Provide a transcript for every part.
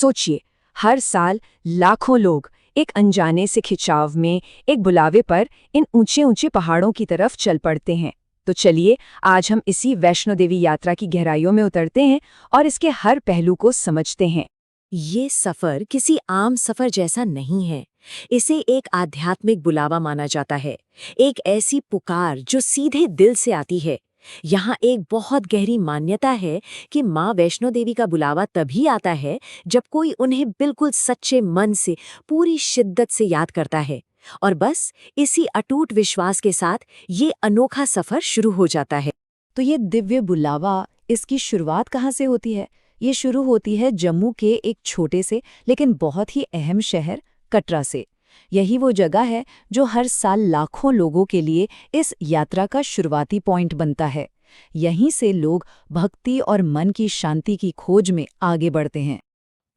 सोचिए, हर साल लाखों लोग एक अनजाने से खिंचाव में, एक बुलावे पर इन ऊंचे ऊंचे पहाड़ों की तरफ चल पड़ते हैं। तो चलिए, आज हम इसी वैष्णो देवी यात्रा की गहराइयों में उतरते हैं और इसके हर पहलू को समझते हैं। ये सफर किसी आम सफर जैसा नहीं है। इसे एक आध्यात्मिक बुलावा माना जाता है, एक ऐसी पुकार जो सीधे दिल से आती है। यहाँ एक बहुत गहरी मान्यता है कि माँ वैष्णो देवी का बुलावा तभी आता है जब कोई उन्हें बिल्कुल सच्चे मन से, पूरी शिद्दत से याद करता है। और बस इसी अटूट विश्वास के साथ ये अनोखा सफर शुरू हो जाता है। तो ये दिव्य बुलावा, इसकी शुरुआत कहाँ से होती है? ये शुरू होती है जम्मू के एक छोटे से लेकिन बहुत ही अहम शहर कटरा से। यही वो जगह है जो हर साल लाखों लोगों के लिए इस यात्रा का शुरुआती पॉइंट बनता है। यहीं से लोग भक्ति और मन की शांति की खोज में आगे बढ़ते हैं।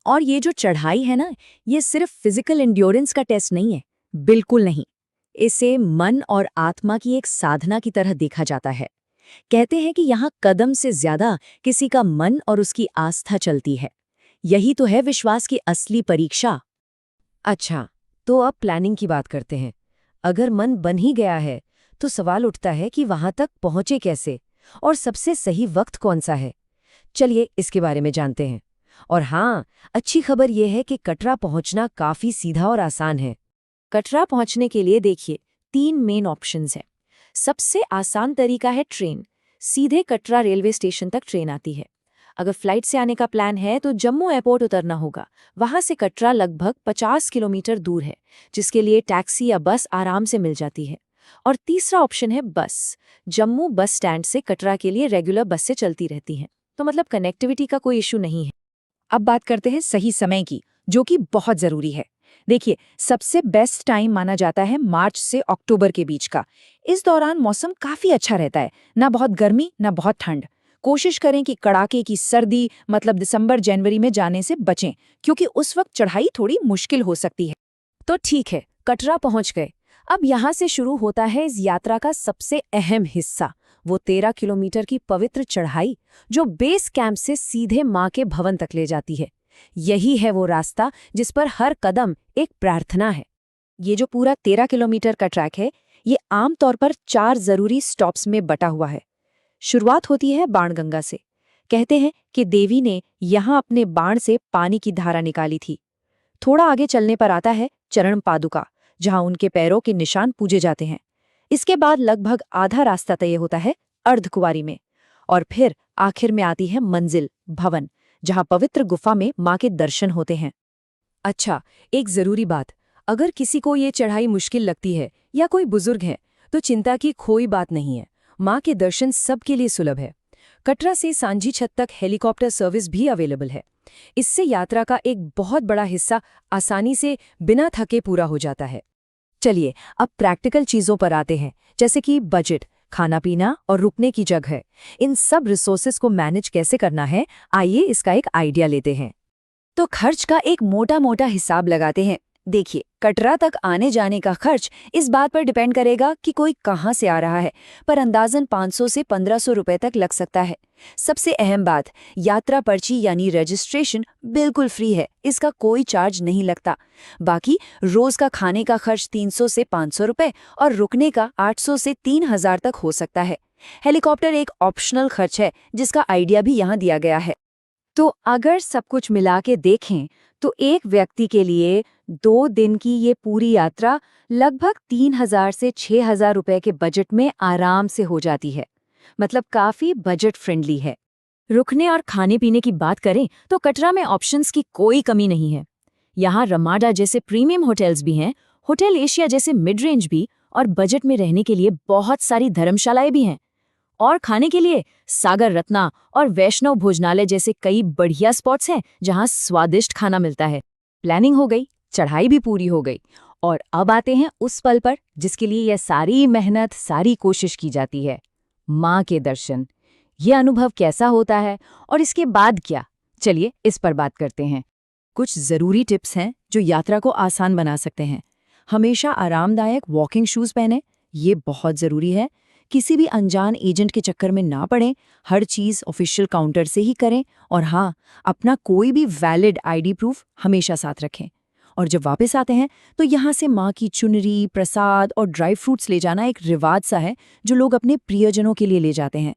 और ये जो चढ़ाई है ना, ये सिर्फ फिजिकल एंड्योरेंस का टेस्ट नहीं है, बिल्कुल नहीं। इसे मन और आत्मा की एक साधना की तरह देखा जाता है। कहते हैं कि यहाँ कदम से ज्यादा किसी का मन और उसकी आस्था चलती है। यही तो है विश्वास की असली परीक्षा। अच्छा, तो अब प्लानिंग की बात करते हैं। अगर मन बन ही गया है, तो सवाल उठता है कि वहां तक पहुंचे कैसे और सबसे सही वक्त कौन सा है। चलिए, इसके बारे में जानते हैं। और हाँ, अच्छी खबर यह है कि कटरा पहुंचना काफी सीधा और आसान है। कटरा पहुंचने के लिए देखिए 3 मेन ऑप्शंस हैं। सबसे आसान तरीका है ट्रेन। सीधे कटरा रेलवे स्टेशन तक ट्रेन आती है। अगर फ्लाइट से आने का प्लान है तो जम्मू एयरपोर्ट उतरना होगा। वहां से कटरा लगभग 50 किलोमीटर दूर है, जिसके लिए टैक्सी या बस आराम से मिल जाती है। और तीसरा ऑप्शन है बस। जम्मू बस स्टैंड से कटरा के लिए रेगुलर बस से चलती रहती हैं, तो मतलब कनेक्टिविटी का कोई इशू नहीं है। अब बात करते हैं सही समय की, जो कि बहुत जरूरी है। देखिए, सबसे बेस्ट टाइम माना जाता है मार्च से अक्टूबर के बीच का। इस दौरान मौसम काफी अच्छा रहता है, ना बहुत गर्मी ना बहुत ठंड। कोशिश करें कि कड़ाके की सर्दी मतलब दिसंबर जनवरी में जाने से बचें, क्योंकि उस वक्त चढ़ाई थोड़ी मुश्किल हो सकती है। तो ठीक है, कटरा पहुंच गए। अब यहाँ से शुरू होता है इस यात्रा का सबसे अहम हिस्सा, वो 13 किलोमीटर की पवित्र चढ़ाई जो बेस कैंप से सीधे माँ के भवन तक ले जाती है। यही है वो रास्ता जिस पर हर कदम एक प्रार्थना है। ये जो पूरा 13 किलोमीटर का ट्रैक है, ये आमतौर पर 4 जरूरी स्टॉप्स में बटा हुआ है। शुरुआत होती है बाणगंगा से। कहते हैं कि देवी ने यहाँ अपने बाण से पानी की धारा निकाली थी। थोड़ा आगे चलने पर आता है चरण पादुका, जहाँ उनके पैरों के निशान पूजे जाते हैं। इसके बाद लगभग आधा रास्ता तय होता है अर्धकुंवारी में, और फिर आखिर में आती है मंजिल भवन, जहाँ पवित्र गुफा में माँ के दर्शन होते हैं। अच्छा, एक जरूरी बात, अगर किसी को ये चढ़ाई मुश्किल लगती है या कोई बुजुर्ग है, तो चिंता की कोई बात नहीं है। माँ के दर्शन सबके लिए सुलभ है। कटरा से सांझी छत तक हेलीकॉप्टर सर्विस भी अवेलेबल है। इससे यात्रा का एक बहुत बड़ा हिस्सा आसानी से बिना थके पूरा हो जाता है। चलिए, अब प्रैक्टिकल चीजों पर आते हैं, जैसे कि बजट, खाना पीना और रुकने की जगह। इन सब रिसोर्सेज को मैनेज कैसे करना है, आइए इसका एक आइडिया लेते हैं। तो खर्च का एक मोटा मोटा हिसाब लगाते हैं। देखिए, कटरा तक आने जाने का खर्च इस बात पर डिपेंड करेगा कि कोई कहाँ से आ रहा है, पर अंदाजन 500 से 1500 रुपए तक लग सकता है। सबसे अहम बात, यात्रा पर्ची यानी रजिस्ट्रेशन बिल्कुल फ्री है, इसका कोई चार्ज नहीं लगता। बाकी रोज का खाने का खर्च 300 से 500 रुपए और रुकने का 800 से 3000 तक हो सकता है। हेलीकॉप्टर एक ऑप्शनल खर्च है, जिसका आइडिया भी यहाँ दिया गया है। तो अगर सब कुछ मिला के देखें तो एक व्यक्ति के लिए 2 दिन की ये पूरी यात्रा लगभग 3000 से 6000 रुपए के बजट में आराम से हो जाती है। मतलब काफी बजट फ्रेंडली है। रुकने और खाने पीने की बात करें तो कटरा में ऑप्शंस की कोई कमी नहीं है। यहाँ रमाडा जैसे प्रीमियम होटल्स भी हैं, होटल एशिया जैसे मिड रेंज भी, और बजट में रहने के लिए बहुत सारी धर्मशालाएं भी हैं। और खाने के लिए सागर रत्ना और वैष्णव भोजनालय जैसे कई बढ़िया स्पॉट्स हैं जहां स्वादिष्ट खाना मिलता है। प्लानिंग हो गई, चढ़ाई भी पूरी हो गई, और अब आते हैं उस पल पर जिसके लिए यह सारी मेहनत, सारी कोशिश की जाती है, माँ के दर्शन। ये अनुभव कैसा होता है और इसके बाद क्या, चलिए इस पर बात करते हैं। कुछ जरूरी टिप्स हैं जो यात्रा को आसान बना सकते हैं। हमेशा आरामदायक वॉकिंग शूज पहने, ये बहुत जरूरी है। किसी भी अनजान एजेंट के चक्कर में ना पड़ें, हर चीज़ ऑफिशियल काउंटर से ही करें और हाँ, अपना कोई भी वैलिड आईडी प्रूफ हमेशा साथ रखें। और जब वापस आते हैं तो यहाँ से माँ की चुनरी, प्रसाद और ड्राई फ्रूट्स ले जाना एक रिवाज सा है जो लोग अपने प्रियजनों के लिए ले जाते हैं।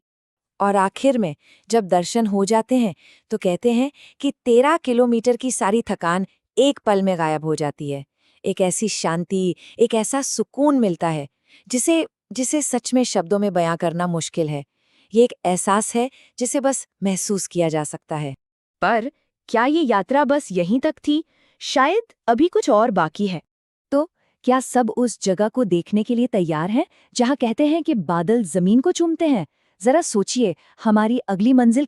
और आखिर में जब दर्शन हो जाते हैं तो कहते हैं कि 13 किलोमीटर की सारी थकान एक पल में गायब हो जाती है। एक ऐसी शांति, एक ऐसा सुकून मिलता है जिसे जिसे सच में शब्दों में बयां करना मुश्किल है। ये एक एहसास है जिसे बस महसूस किया जा सकता है। पर क्या ये यात्रा बस यहीं तक थी? शायद अभी कुछ और बाकी है। तो क्या सब उस जगह को देखने के लिए तैयार हैं जहाँ कहते हैं कि बादल जमीन को चूमते हैं? जरा सोचिए, हमारी अगली मंजिल